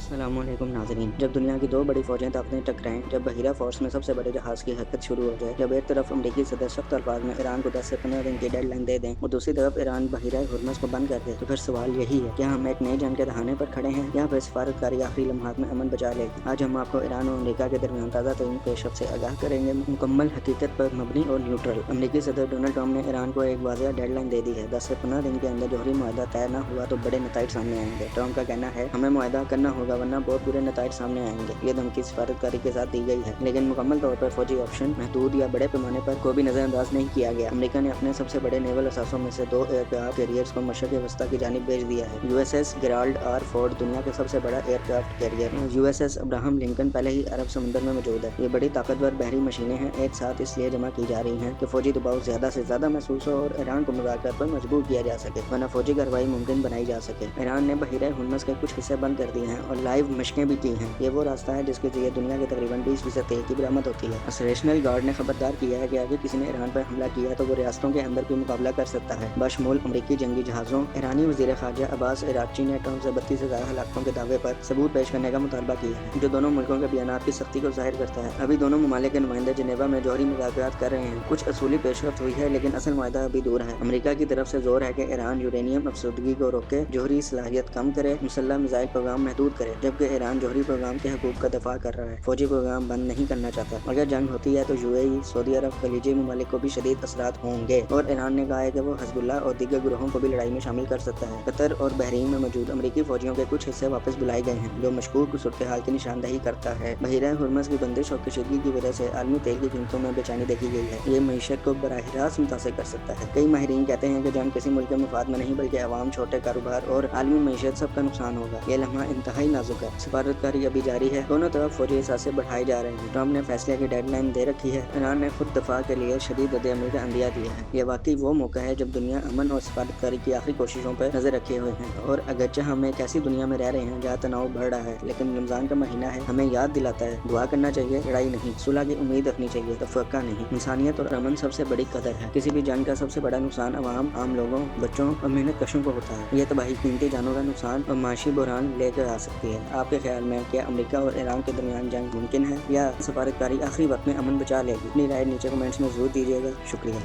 السلام علیکم ناظرین، جب دنیا کی دو بڑی فوجیں طاقتیں ٹکرائیں، جب بحیرہ فارس میں سب سے بڑے جہاز کی حرکت شروع ہو جائے، جب ایک طرف امریکی صدر سخت الفاظ میں ایران کو 10 سے 15 دن کی ڈیڈ لائن دے دیں اور دوسری طرف ایران بحیرہ ہرمز کو بند کر دے، تو پھر سوال یہی ہے، کیا ہم ایک نئی جنگ کے دہانے پر کھڑے ہیں یا پھر سفارتکاری آخری لمحات میں امن بچا لے گی؟ آج ہم آپ کو ایران اور امریکہ کے درمیان تازہ ترین پیش رفت سے آگاہ کریں گے، مکمل حقیقت پر مبنی اور نیوٹرل۔ امریکی صدر ڈونلڈ ٹرمپ نے ایران کو ایک واضح ڈیڈ لائن دے دی ہے، 10 سے 15 دن کے اندر جوہری معاہدہ طے نہ ہوا تو بڑے نتائج سامنے آئیں گے۔ ٹرمپ کا کہنا ہے، ہمیں معاہدہ کرنا ہوگا ورنہ بہت برے نتائج سامنے آئیں گے۔ یہ دھمکی سفارتکاری کے ساتھ دی گئی ہے، لیکن مکمل طور پر فوجی آپشن محدود یا بڑے پیمانے پر کو بھی نظر انداز نہیں کیا گیا۔ امریکہ نے اپنے سب سے بڑے نیول اثاثوں میں سے 2 ایئر کرافٹ کیریئرز کو مشرق وسطیٰ کی جانب بھیج دیا ہے۔ U S S Gerald R Ford دنیا کا سب سے بڑا aircraft carrier, U S S Abraham Lincoln پہلے ہی عرب سمندر میں موجود ہے۔ یہ بڑی طاقتور بحری مشینیں ہیں، ایک ساتھ اس لیے جمع کی جا رہی ہیں کہ فوجی دباؤ زیادہ سے زیادہ محسوس ہو اور ایران کو مذاکرات پر مجبور کیا جا سکے، ورنہ فوجی کارروائی ممکن بنائی جا سکے۔ ایران نے بحیرہ ہرمز کے کچھ حصے بند کر دیے ہیں اور لائیو مشقیں بھی کی ہیں۔ یہ وہ راستہ ہے جس کے ذریعے دنیا کے تقریباً 20% تیل کی برآمد ہوتی ہے۔ نیشنل گارڈ نے خبردار کیا ہے کہ اگر کسی نے ایران پر حملہ کیا تو وہ ریاستوں کے اندر بھی مقابلہ کر سکتا ہے، بشمول امریکی جنگی جہازوں۔ ایرانی وزیر خارجہ عباس اراغچی نے ٹرمپ سے 32 سے زیادہ ہلاکتوں کے دعوے پر ثبوت پیش کرنے کا مطالبہ کیا ہے، جو دونوں ملکوں کے بیانات کی سختی کو ظاہر کرتا ہے۔ ابھی دونوں ممالک کے نمائندے جنیوا میں جوہری مذاکرات کر رہے ہیں، کچھ اصولی پیش رفت ہوئی ہے لیکن اصل معاہدہ ابھی دور ہے۔ امریکہ کی طرف سے زور ہے کہ ایران یورینیم افسردگی کو روکے، جوہری صلاحیت کم کرے، مسلح میزائل پروگرام محدود کرے، جبکہ ایران جوہری پروگرام کے حقوق کا دفاع کر رہا ہے، فوجی پروگرام بند نہیں کرنا چاہتا۔ اگر جنگ ہوتی ہے تو یو اے ای، سعودی عرب، خلیجی ممالک کو بھی شدید اثرات ہوں گے، اور ایران نے کہا ہے کہ وہ حزب اللہ اور دیگر گروہوں کو بھی لڑائی میں شامل کر سکتا ہے۔ قطر اور بحرین میں موجود امریکی فوجیوں کے کچھ حصے واپس بلائے گئے ہیں، جو مشکوک صورتحال کی نشاندہی کرتا ہے۔ بحیرہ ہرمز کی بندش اور کشیدگی کی وجہ سے عالمی تیل کی قیمتوں میں بے چینی دیکھی گئی ہے۔ یہ معیشت کو براہ راست متاثر کر سکتا ہے۔ کئی ماہرین کہتے ہیں کہ جنگ کسی ملک کے مفاد میں نہیں بلکہ عوام، چھوٹے کاروبار اور عالمی معیشت سب کا نقصان ہوگا۔ یہ لمحہ انتہائی نازک ہے۔ سفارتکاری ابھی جاری ہے، دونوں طرف فوجی اثاثے بڑھائے جا رہے ہیں۔ ٹرمپ نے فیصلے کی ڈیڈ لائن دے رکھی ہے، ایران نے خود دفاع کے لیے شدید رد عمل کا عندیہ دیا ہے۔ یہ واقعی وہ موقع ہے جب دنیا امن اور سفارتکاری کی آخری کوششوں پر نظر رکھے ہوئے ہیں، اور اگرچہ ہم ایک ایسی دنیا میں رہ رہے ہیں جہاں تناؤ بڑھ رہا ہے، لیکن رمضان کا مہینہ ہے، ہمیں یاد دلاتا ہے، دعا کرنا چاہیے، لڑائی نہیں، صلح کی امید رکھنی چاہیے، تفرقہ نہیں۔ انسانیت اور امن سب سے بڑی قدر ہے۔ کسی بھی جنگ کا سب سے بڑا نقصان عوام، عام لوگوں، بچوں اور محنت کشوں کو ہوتا ہے۔ یہ تباہی قیمتی جانوں کا نقصان اور معاشی بحران لے کر آ سکتی ہے۔ آپ کے خیال میں کیا امریکہ اور ایران کے درمیان جنگ ممکن ہے یا سفارتکاری آخری وقت میں امن بچا لے گی؟ اپنی رائے نیچے کمنٹس میں ضرور دیجیے گا۔ شکریہ۔